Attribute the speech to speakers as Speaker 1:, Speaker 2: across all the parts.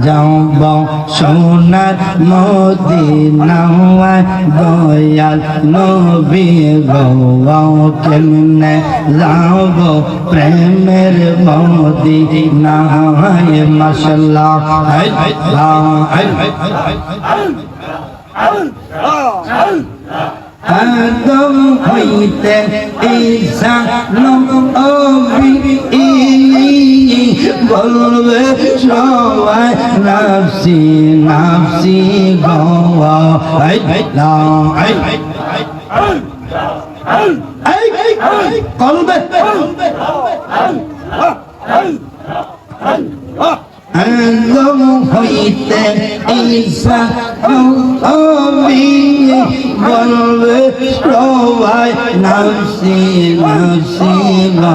Speaker 1: যাব সোনার মদিনায় দয়াল নবী গো কেমনে যাব প্রেমের মদিনায় মাশাআল্লাহ আদম হইতে ঈসা নবী বলবে সবাই নাফসি নাফসি গো কলবে আদম হইতে ঈসা নবী বলবে সবাই নাফসি নাফসি গো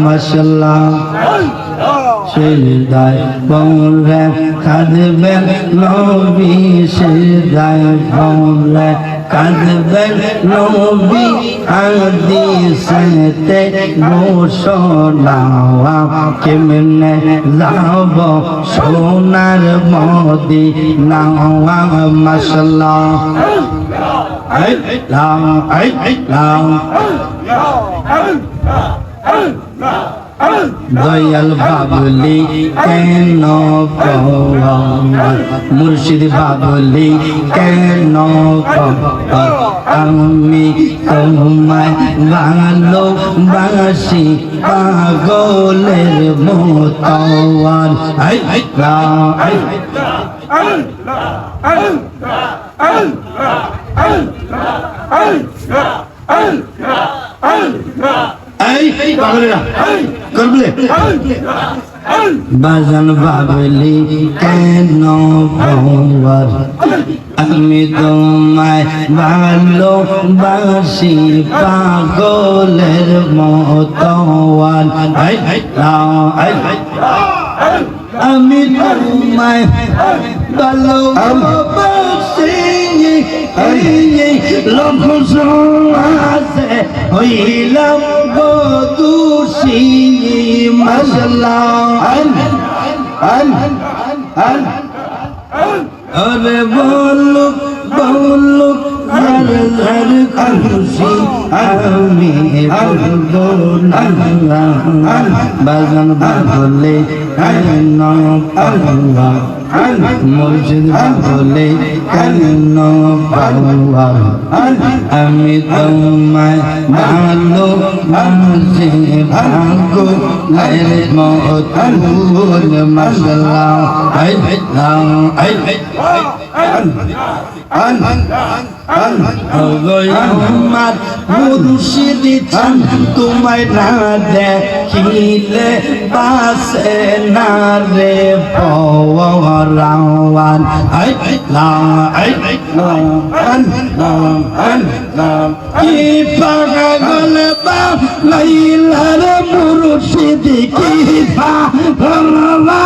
Speaker 1: মাশাআল্লাহ সিজদায় পড়ে কাঁদবেন নবী সিজদায় পড়ে কাঁদবেন নবী হাদিসেতে ঘোষণা কেমনে যাব সোনার মদিনা মাশাআল্লাহ দয়াল বাবলি কেন মুর্শিদ বাবলি কেন আমি তোমায় ভালোবাসি পাগলের মতোয়ান বাজান বাবলি কেন ভোর আমি তোমায় ভালোবাসি পাগলের মতোয়ান আমি তোমায় ভালোবাসি লফজ আছে হইলাম বদুশি মাশাআল্লাহ আরে বলো বলো হর হর খুশি আমি বলবো না বাজান বলে কেন আল্লাহ মুর্শিদ বলে কেন পাওয়া আমি তোমায় ভালোবাসি ভাগলের মতোয়ান মাশাআল্লাহ আমার মুর্শিদ চান তোমায় না দেখিলে বাসে না রে পরাওয়ান কি পাগল বা লাইলার মুর্শিদ কি পাগলা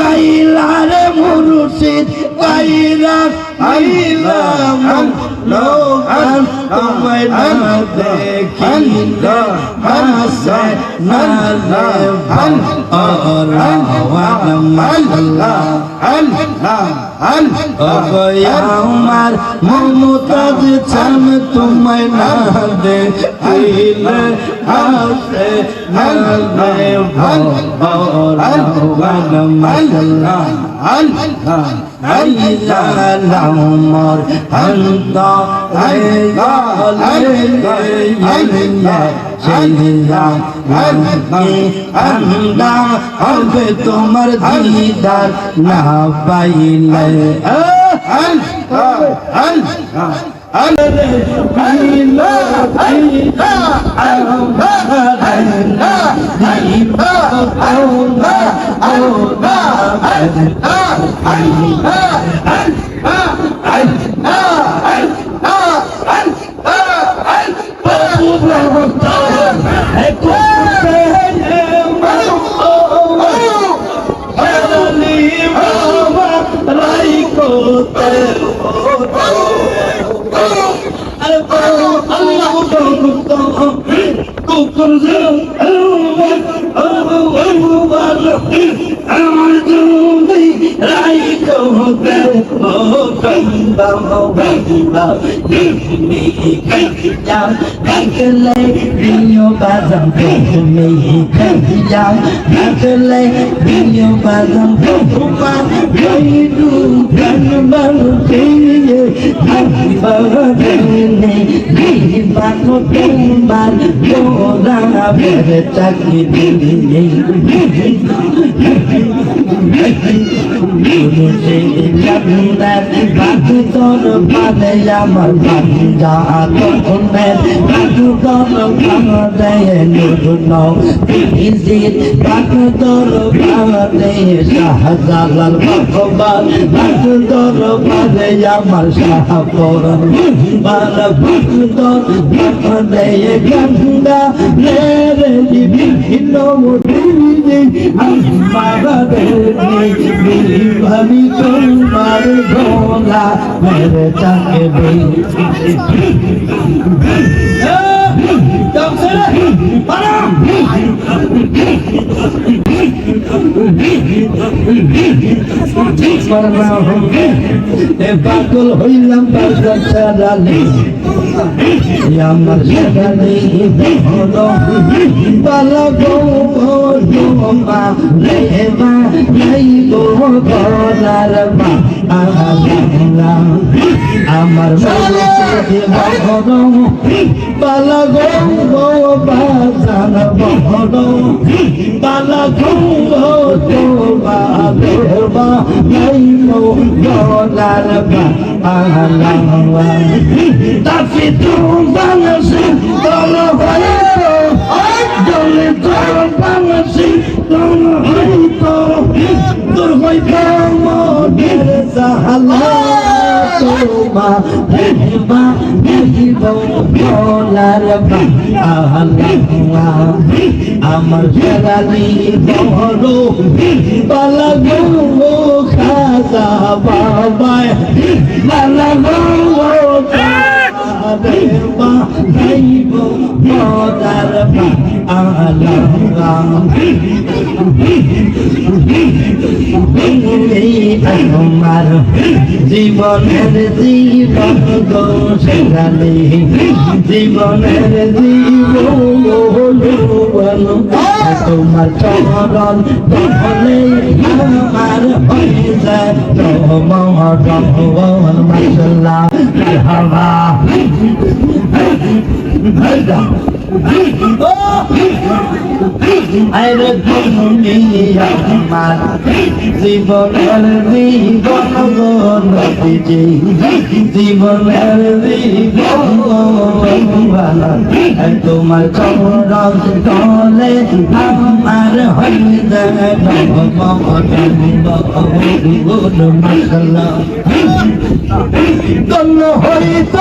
Speaker 1: আইলার মুর্শিদ কাইরা আইলা লোকান তোমায় না দেখিলে বাসে না রে পরাওয়ান মাশাআল্লাহ আমার মমতাজ চান তোমায় না দেখিলে আসে না রে পরাওয়ান মাশাআল্লাহ মোর হন্তা হবে তোমার দিদার না পাইলে করছে আমার তুমি রাইখো ও কম্বা মোবাইলা তুমি কাটিয়া কাটলে দিও বাজাম তুমি কাটিয়া কাটলে দিও বাজাম তোমা কইদু কানবাল দিয়ে আবাদনে দিবানো তোমার গোরা বেরে চাকি দিয়ে বাকি তোর পালে আমার ভাঙ্গা তোনের বাকি তোর পালে বাকি তোর পালে শাহজালাল ভগবান বাকি তোর পালে আমার শাহপরণ বাকি তোর পালে গঙ্গা রে বিভিন্ন আমি তোমার গোলা মেরে চাকবে পাগল হইলাম পাগল ছাড়ালে আমার সারালে পালা গোমা রেবা নাই গোলার মা আমার পালা গো বাজান বহর পালা গো নাই গোলার মা তাফি তুম বাংলাদেশে তোর হয়তো দলে তোর বাংলাদেশে তোর হয়তো তোর হয়তো মনের জাহালা তোমা রেবা দেব গোলার মা আমার সারালি বড় পালা গো খাজা বাবায় পালা গো দেবা দেব গোলার মা আমার জীবনের জীবন গোসালে জীবনের জীবন তোমার চরণ তলে আমার হয়ে যায় তোমার মাসাল্লাহ হাওয়া আরে তুমি আমার জীবনের জীবন নদীজি জীবনের জীবন তোমার চরণ তলে আমার হয়ে যায় মাসাল্লাহ ধন্য হইত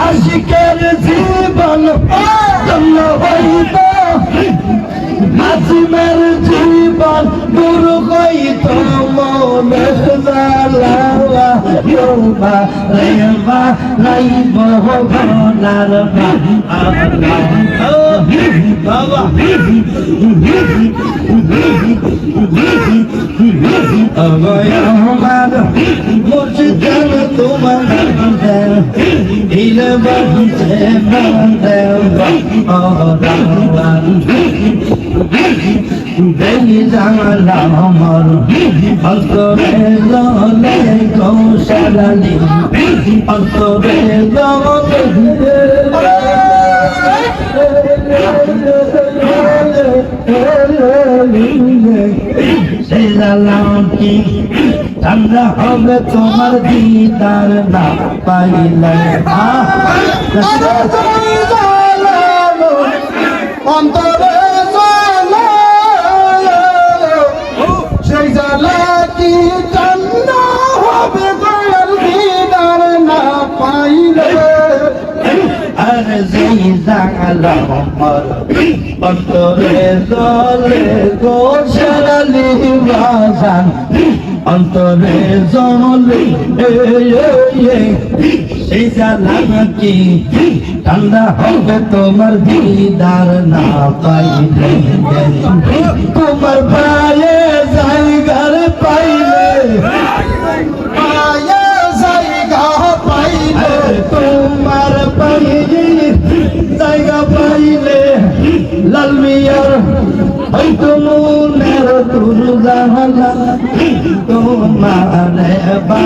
Speaker 1: আশিকের জীবন ধন্য হইত আসিমের জীবন দূর হইত মনের জ্বালা রেবা রাইব গোলার বাবা আমার মুর্শিদ তোমার দিলে বাঁধে বাঁধে দেই জানলা আমার অন্তরে জলে কৌশলালি অন্তরে সেই জানলাটি ঠান্ডা হবে তোমার দিদার না পাইলে অন্তরে সেই জানলাটি ঠান্ডা হবে তোমার দিদার না পাইলে আর যেই জানলা আমার অন্তরে জলে গোসালি বাজান অন্তরে জলে সেই জ্বালা নাকি ঠান্ডা হবে তোমার দিদার না পাইলে তোমার ভাইয়ে জায়গার পাইলে ভাইয়ে জায়গা পাইলে তোমার পাইলে জায়গা পাইলে লাল মিয়ার হয়তো মনের দুর্জালা তোমার বা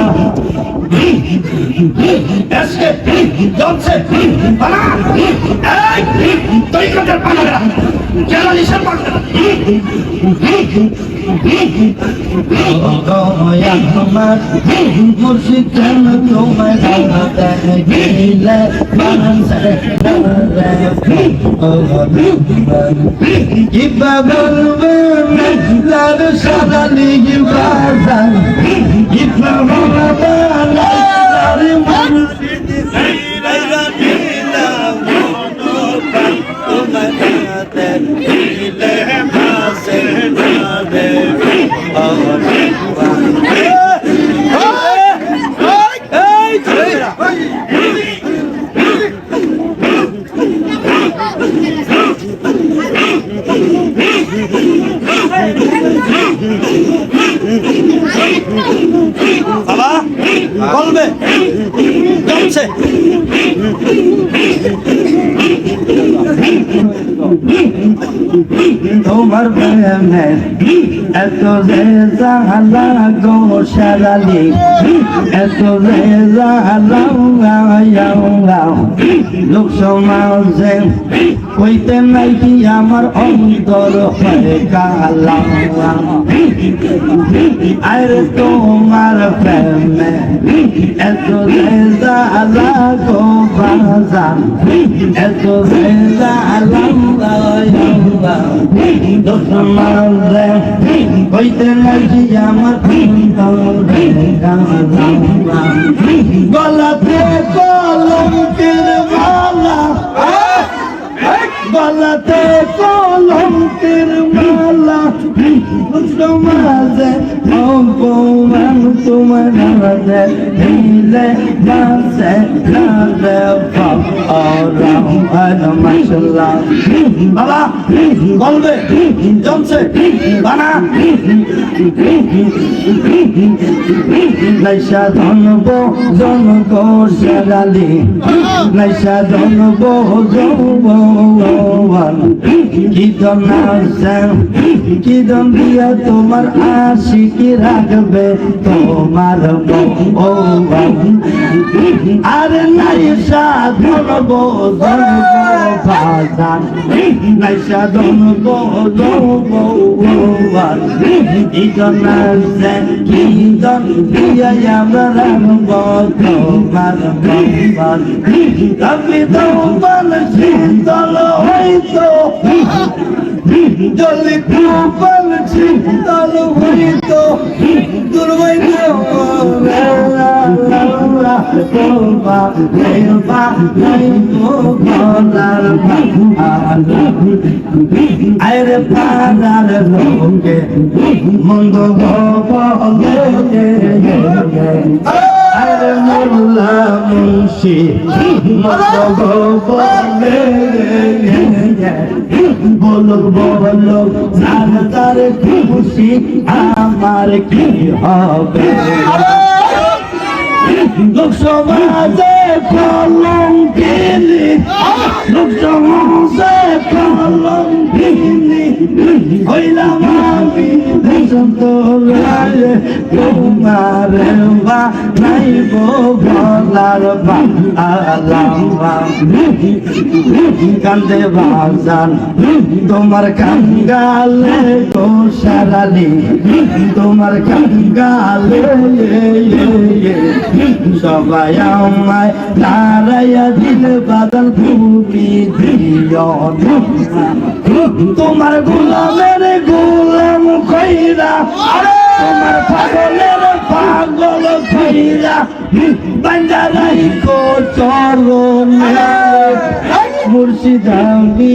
Speaker 1: মুর্শিদ তোমায় দিলে কিভাবে বলবে সাদালি বাজার কিভাবে
Speaker 2: বাবা বলবে জমছে
Speaker 1: তোমার প্রেমে এত যে জালা গো সারালি এত যে জালা লোক সমাজে কইতে নাই কি আমার অন্তর হয়ে কালা আরে তোমার প্রেমে এত যে জালা গো বাজান এত যে জালা লোক সমাজে কইতে নাই কি আমার গলাতে কলঙ্কের মালা গলাতে কলঙ্কের মালা সমাজে অপমান তোমার দিলে বাসে মাশাআল্লাহ বাবা বলবে জমছে বানা নাইসা ধনব জনক সারালি নাইসা ধনব যৌবন কি দন আছে কি দন দিয়া তোমার আশিকি রাখবে তোমার আর নাইসা ধনব বাজান নাইসা ধনব যৌবন কি দন আছে কি দন দিয়া আমরা রাখব তোমার আমি তোমার শীতল হইতো জলে কুপাল শীতল হইতো দুর্বৈত আরে পাড়ার লোকে মন্দ বলে আরে মোল্লা মুন্সি মন্দ বলে বলুক বলুক তার খুশি আমার কি হবে লোক সমাজে কলঙ্কিনী লোক সমাজে কলঙ্কিনী হইলাম আমি তোমার বা নাইব বলার কান্দে বাজান তোমার কাঙ্গালে গো সারালি তোমার কাঙ্গালে সবাই আমায় দাঁড়াইয়া দিল বাদল ভূমি দিও তোমার গোলামের গোলাম কইরা তোমার পাগলের পাগল কইরা বান্দারাই কো চরণে মুর্শিদ আমি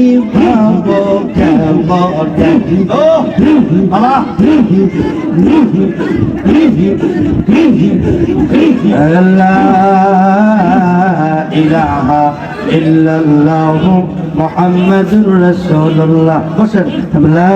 Speaker 1: কেমনে ও বাবা লা ইলাহা ইল্লাল্লাহু মুহাম্মাদুর রাসূলুল্লাহ বসেন লা